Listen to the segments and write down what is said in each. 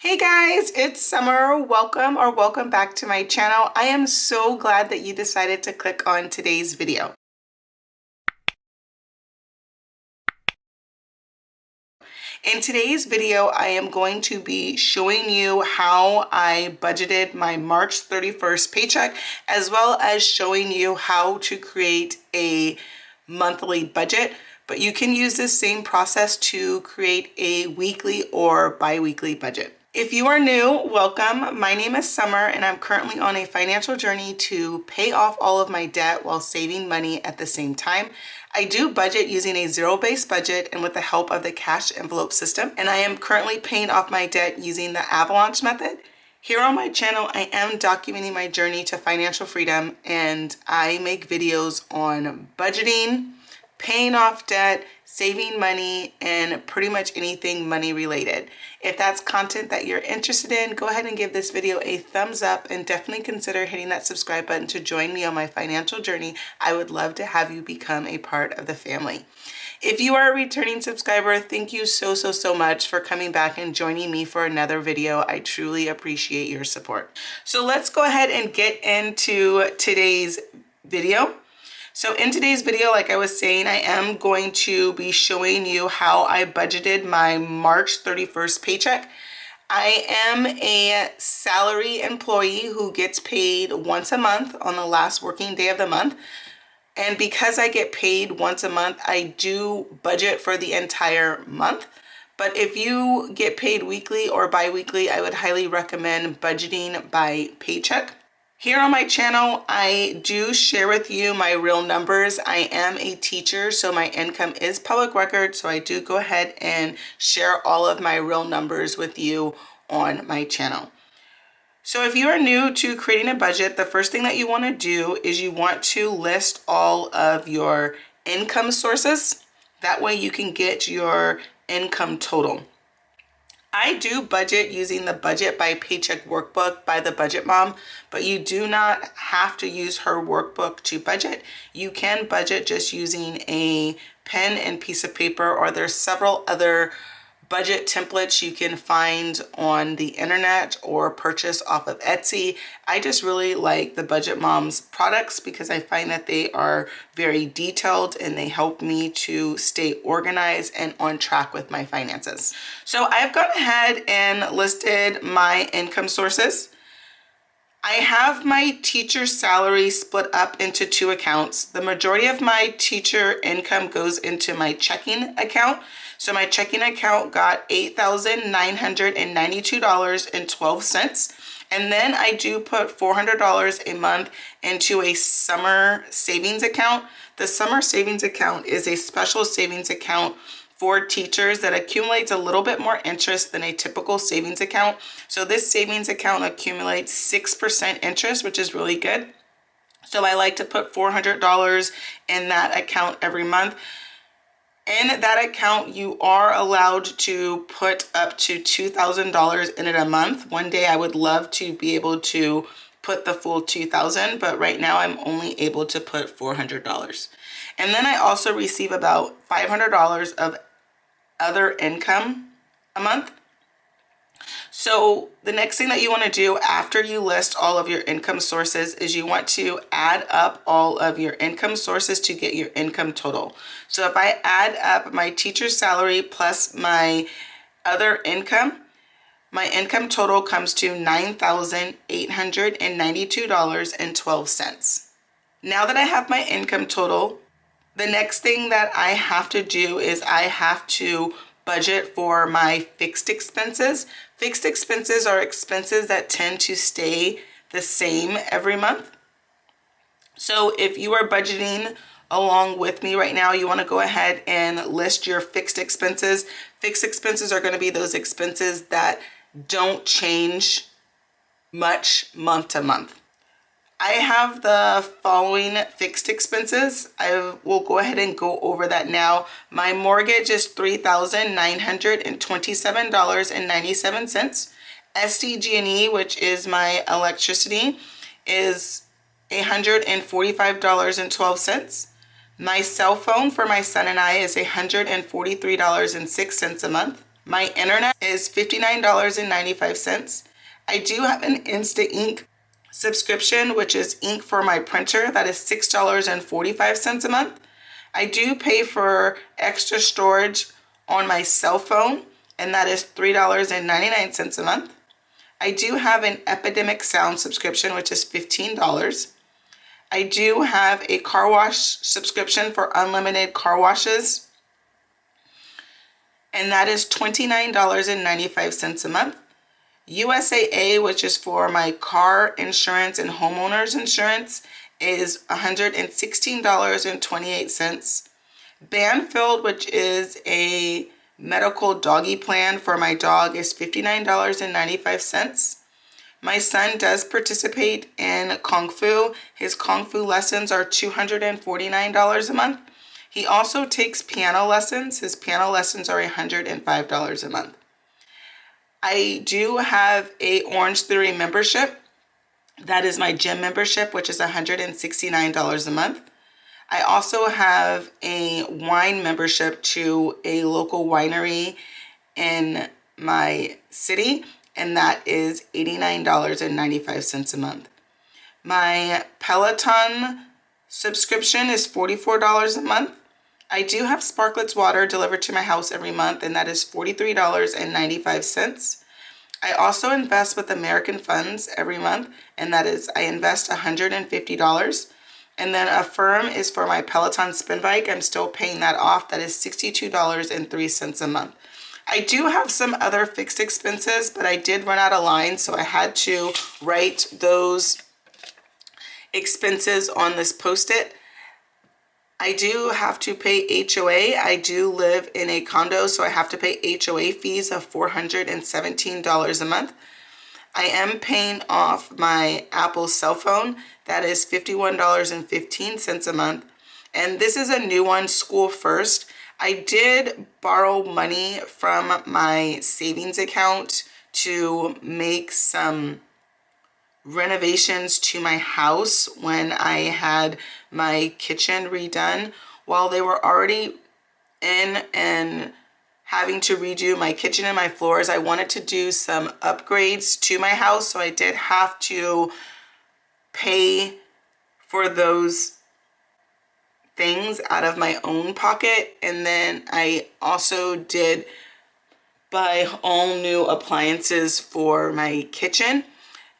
Hey guys, it's Summer. Welcome back to my channel. I am so glad that you decided to click on today's video. In today's video, I am going to be showing you how I budgeted my March 31st paycheck, as well as showing you how to create a monthly budget. But you can use this same process to create a weekly or bi-weekly budget. If you are new, welcome. My name is Summer and I'm currently on a financial journey to pay off all of my debt while saving money at the same time. I do budget using a zero-based budget and with the help of the cash envelope system, and I am currently paying off my debt using the avalanche method. Here on my channel, I am documenting my journey to financial freedom, and I make videos on budgeting, paying off debt, saving money, and pretty much anything money related. If that's content that you're interested in, go ahead and give this video a thumbs up and definitely consider hitting that subscribe button to join me on my financial journey. I would love to have you become a part of the family. If you are a returning subscriber, thank you so much for coming back and joining me for another video. I truly appreciate your support. So let's go ahead and get into today's video. So in today's video, like I was saying, I am going to be showing you how I budgeted my March 31st paycheck. I am a salary employee who gets paid once a month on the last working day of the month. And because I get paid once a month, I do budget for the entire month. But if you get paid weekly or bi-weekly, I would highly recommend budgeting by paycheck. Here on my channel, I do share with you my real numbers. I am a teacher, so my income is public record. So I do go ahead and share all of my real numbers with you on my channel. So if you are new to creating a budget, the first thing that you want to do is you want to list all of your income sources. That way you can get your income total. I do budget using the Budget by Paycheck workbook by the Budget Mom, but you do not have to use her workbook to budget. You can budget just using a pen and piece of paper, or there's several other budget templates you can find on the internet or purchase off of Etsy. I just really like the Budget Mom's products because I find that they are very detailed and they help me to stay organized and on track with my finances. So I've gone ahead and listed my income sources. I have my teacher salary split up into two accounts. The majority of my teacher income goes into my checking account. So my checking account got $8,992.12. And then I do put $400 a month into a summer savings account. The summer savings account is a special savings account for teachers that accumulates a little bit more interest than a typical savings account. So this savings account accumulates 6% interest, which is really good. So I like to put $400 in that account every month. In that account, you are allowed to put up to $2,000 in it a month. One day I would love to be able to put the full $2,000, but right now I'm only able to put $400. And then I also receive about $500 of other income a month. So the next thing that you want to do after you list all of your income sources is you want to add up all of your income sources to get your income total. So if I add up my teacher's salary plus my other income, my income total comes to $9,892.12. Now that I have my income total, the next thing that I have to do is I have to budget for my fixed expenses. Fixed expenses are expenses that tend to stay the same every month. So if you are budgeting along with me right now, you want to go ahead and list your fixed expenses. Fixed expenses are going to be those expenses that don't change much month to month. I have the following fixed expenses. I will go ahead and go over that now. My mortgage is $3,927.97. SDG&E, which is my electricity, is $145.12. My cell phone for my son and I is $143.06 a month. My internet is $59.95. I do have an Insta Ink subscription, which is ink for my printer. That is $6.45 a month. I do pay for extra storage on my cell phone, and that is $3.99 a month. I do have an Epidemic Sound subscription, which is $15. I do have a car wash subscription for unlimited car washes, and that is $29.95 a month. USAA, which is for my car insurance and homeowners insurance, is $116.28. Banfield, which is a medical doggy plan for my dog, is $59.95. My son does participate in Kung Fu. His Kung Fu lessons are $249 a month. He also takes piano lessons. His piano lessons are $105 a month. I do have a Orange Theory membership. That is my gym membership, which is $169 a month. I also have a wine membership to a local winery in my city, and that is $89.95 a month. My Peloton subscription is $44 a month. I do have Sparkletts water delivered to my house every month, and that is $43.95. I also invest with American Funds every month, and that is, I invest $150. And then Affirm is for my Peloton spin bike. I'm still paying that off. That is $62.03 a month. I do have some other fixed expenses, but I did run out of lines, so I had to write those expenses on this Post-it. I do have to pay HOA. I do live in a condo, so I have to pay HOA fees of $417 a month. I am paying off my Apple cell phone. That is $51.15 a month. And this is a new one, School First. I did borrow money from my savings account to make some renovations to my house when I had my kitchen redone. While they were already in and having to redo my kitchen and my floors, I wanted to do some upgrades to my house, so I did have to pay for those things out of my own pocket. And then I also did buy all new appliances for my kitchen.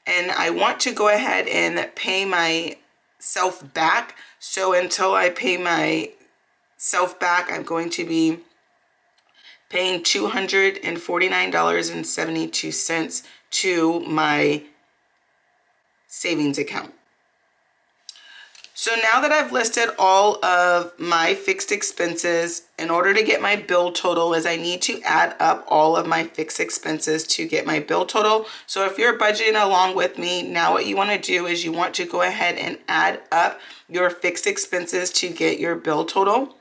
And I want to go ahead and pay myself back. So until I pay myself back, I'm going to be paying $249.72 to my savings account. So now that I've listed all of my fixed expenses, in order to get my bill total is I need to add up all of my fixed expenses to get my bill total. So if you're budgeting along with me, now what you want to do is you want to go ahead and add up your fixed expenses to get your bill total.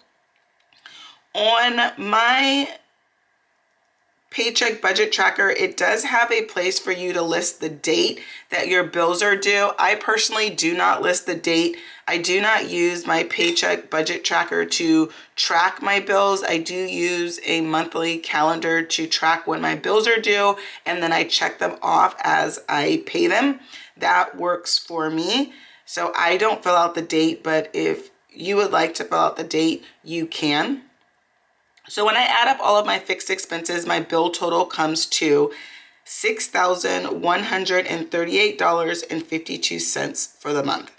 On my Paycheck budget tracker, it does have a place for you to list the date that your bills are due. I personally do not list the date. I do not use my Paycheck budget tracker to track my bills. I do use a monthly calendar to track when my bills are due, and then I check them off as I pay them. That works for me. So I don't fill out the date, but if you would like to fill out the date, you can. So when I add up all of my fixed expenses, my bill total comes to $6,138.52 for the month.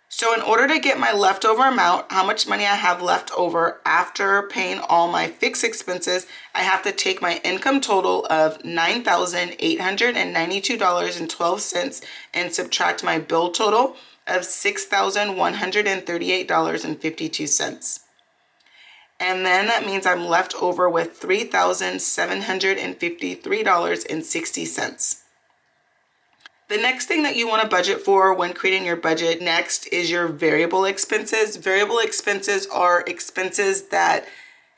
So in order to get my leftover amount, how much money I have left over after paying all my fixed expenses, I have to take my income total of $9,892.12 and subtract my bill total of $6,138.52. And then that means I'm left over with $3,753.60. The next thing that you want to budget for when creating your budget next is your variable expenses. Variable expenses are expenses that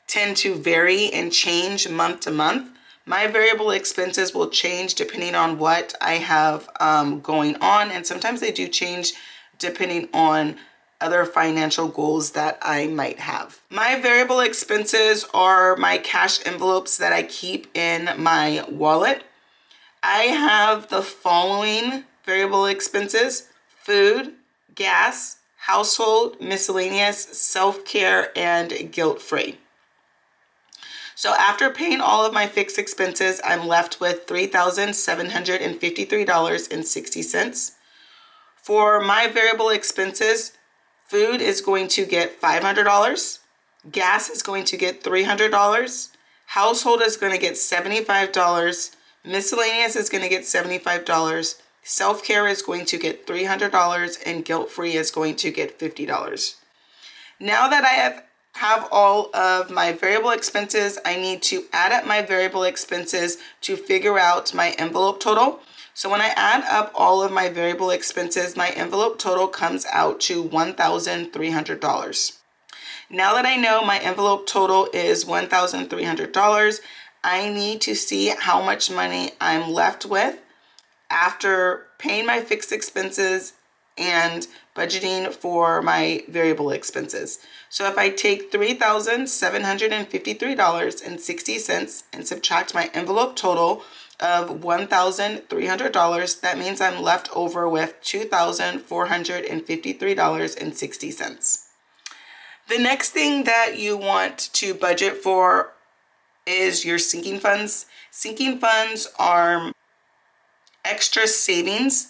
tend to vary and change month to month. My variable expenses will change depending on what I have going on, and sometimes they do change depending on other financial goals that I might have. My variable expenses are my cash envelopes that I keep in my wallet. I have the following variable expenses: food, gas, household, miscellaneous, self-care, and guilt-free. So after paying all of my fixed expenses, I'm left with $3,753.60. For my variable expenses, food is going to get $500, gas is going to get $300, household is going to get $75, miscellaneous is going to get $75, self-care is going to get $300, and guilt-free is going to get $50. Now that I have all of my variable expenses, I need to add up my variable expenses to figure out my envelope total. So when I add up all of my variable expenses, my envelope total comes out to $1,300. Now that I know my envelope total is $1,300, I need to see how much money I'm left with after paying my fixed expenses and budgeting for my variable expenses. So if I take $3,753.60 and subtract my envelope total of $1,300, that means I'm left over with $2,453.60. The next thing that you want to budget for is your sinking funds. Sinking funds are extra savings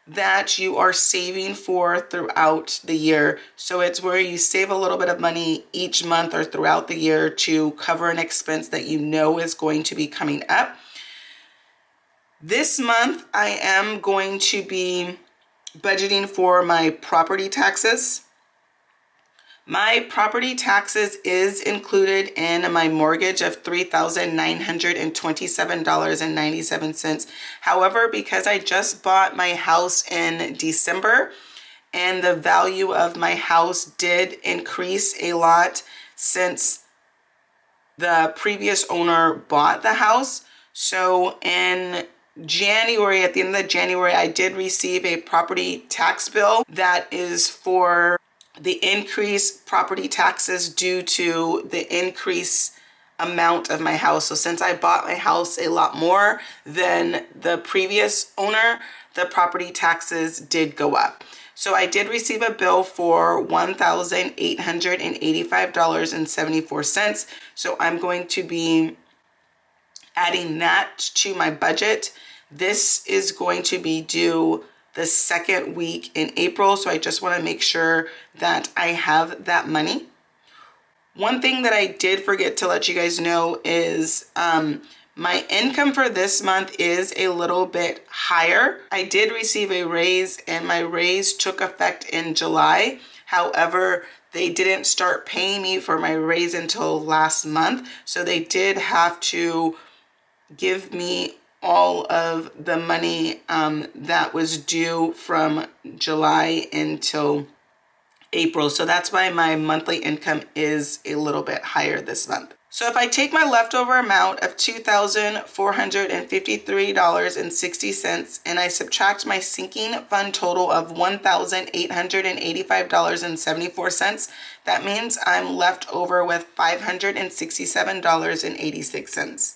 that you are saving for throughout the year. So it's where you save a little bit of money each month or throughout the year to cover an expense that you know is going to be coming up. This month, I am going to be budgeting for my property taxes. My property taxes is included in my mortgage of $3,927.97. However, because I just bought my house in December and the value of my house did increase a lot since the previous owner bought the house. So in January, at the end of January, I did receive a property tax bill that is for the increased property taxes due to the increased amount of my house. So since I bought my house a lot more than the previous owner, the property taxes did go up. So I did receive a bill for $1,885.74. So I'm going to be adding that to my budget. This is going to be due the second week in April, so I just want to make sure that I have that money. One thing that I did forget to let you guys know is my income for this month is a little bit higher. I did receive a raise and my raise took effect in July. However, they didn't start paying me for my raise until last month, so they did have to give me all of the money that was due from July until April. So that's why my monthly income is a little bit higher this month. So if I take my leftover amount of $2,453.60 and I subtract my sinking fund total of $1,885.74, that means I'm left over with $567.86.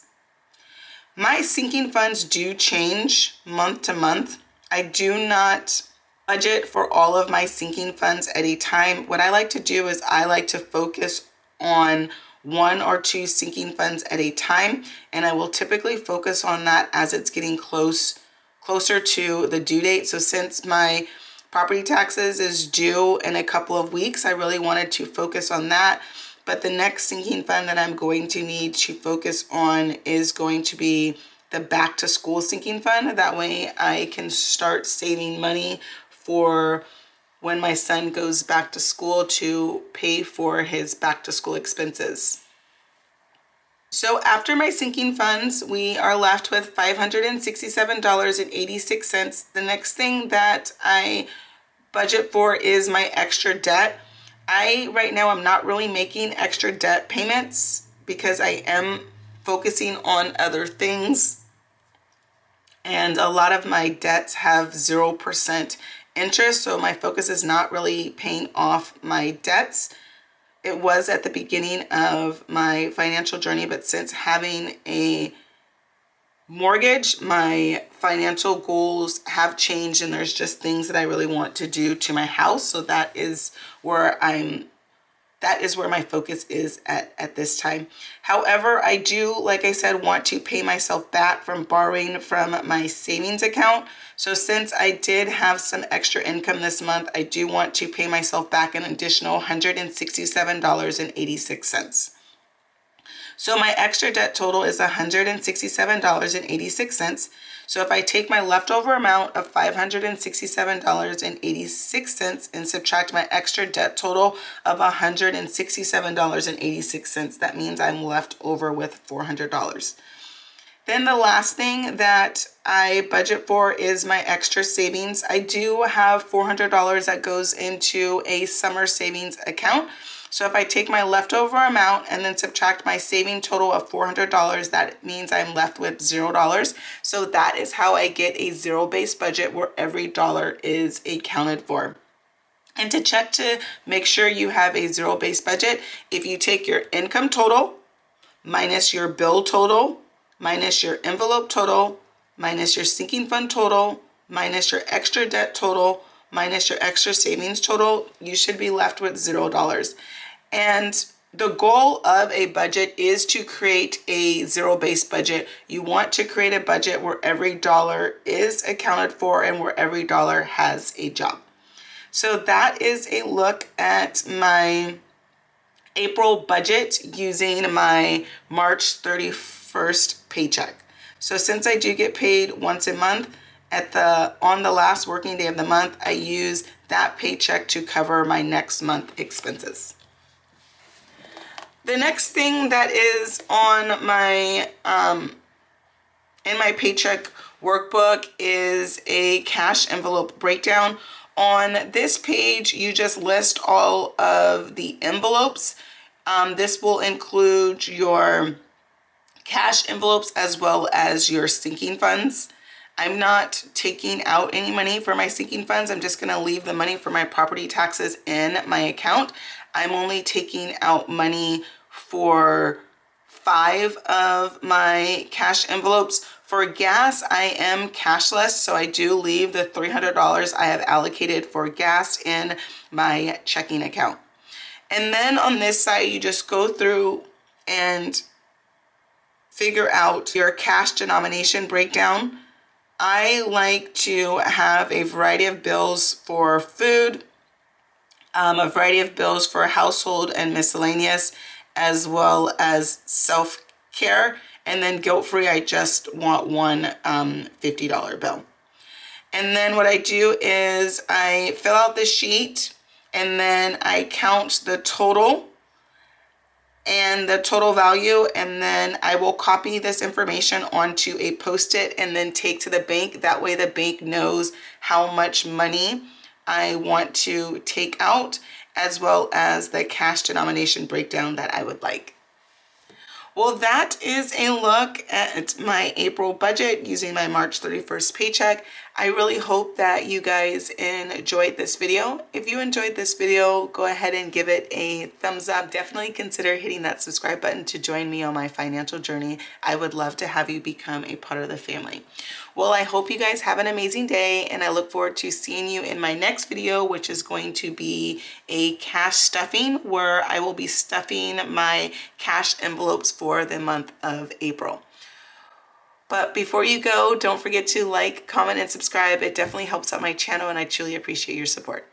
My sinking funds do change month to month. I do not budget for all of my sinking funds at a time. What I like to do is I like to focus on one or two sinking funds at a time, and I will typically focus on that as it's getting closer to the due date. So since my property taxes is due in a couple of weeks, I really wanted to focus on that. But the next sinking fund that I'm going to need to focus on is going to be the back to school sinking fund. That way I can start saving money for when my son goes back to school to pay for his back to school expenses. So after my sinking funds, we are left with $567.86. The next thing that I budget for is my extra debt. Right now I'm not really making extra debt payments because I am focusing on other things. And a lot of my debts have 0% interest, so my focus is not really paying off my debts. It was at the beginning of my financial journey, but since having a mortgage, my financial goals have changed, and there's just things that I really want to do to my house. So that is where my focus is at this time. However, I do, like I said, want to pay myself back from borrowing from my savings account. So since I did have some extra income this month, I do want to pay myself back an additional $167.86. So my extra debt total is $167.86. So if I take my leftover amount of $567.86 and subtract my extra debt total of $167.86, that means I'm left over with $400. Then the last thing that I budget for is my extra savings. I do have $400 that goes into a summer savings account. So if I take my leftover amount and then subtract my saving total of $400, that means I'm left with $0. So that is how I get a zero-based budget where every dollar is accounted for. And to check to make sure you have a zero-based budget, if you take your income total minus your bill total, minus your envelope total, minus your sinking fund total, minus your extra debt total, minus your extra savings total, you should be left with $0. And the goal of a budget is to create a zero-based budget. You want to create a budget where every dollar is accounted for and where every dollar has a job. So that is a look at my April budget using my March 31st paycheck. So since I do get paid once a month, on the last working day of the month, I use that paycheck to cover my next month expenses. The next thing that is on my in my paycheck workbook is a cash envelope breakdown. On this page, you just list all of the envelopes. This will include your cash envelopes as well as your sinking funds. I'm not taking out any money for my sinking funds. I'm just going to leave the money for my property taxes in my account. I'm only taking out money for 5 of my cash envelopes. For gas, I am cashless, so I do leave the $300 I have allocated for gas in my checking account. And then on this side, you just go through and figure out your cash denomination breakdown. I like to have a variety of bills for food, a variety of bills for household and miscellaneous, as well as self-care. And then guilt-free, I just want one $50 bill. And then what I do is I fill out the sheet and then I count the total and the total value, and then I will copy this information onto a Post-it and then take to the bank. That way the bank knows how much money I want to take out, as well as the cash denomination breakdown that I would like. Well, that is a look at my April budget using my March 31st paycheck. I really hope that you guys enjoyed this video. If you enjoyed this video, go ahead and give it a thumbs up. Definitely consider hitting that subscribe button to join me on my financial journey. I would love to have you become a part of the family. Well, I hope you guys have an amazing day, and I look forward to seeing you in my next video, which is going to be a cash stuffing, where I will be stuffing my cash envelopes for the month of April. But before you go, don't forget to like, comment, and subscribe. It definitely helps out my channel, and I truly appreciate your support.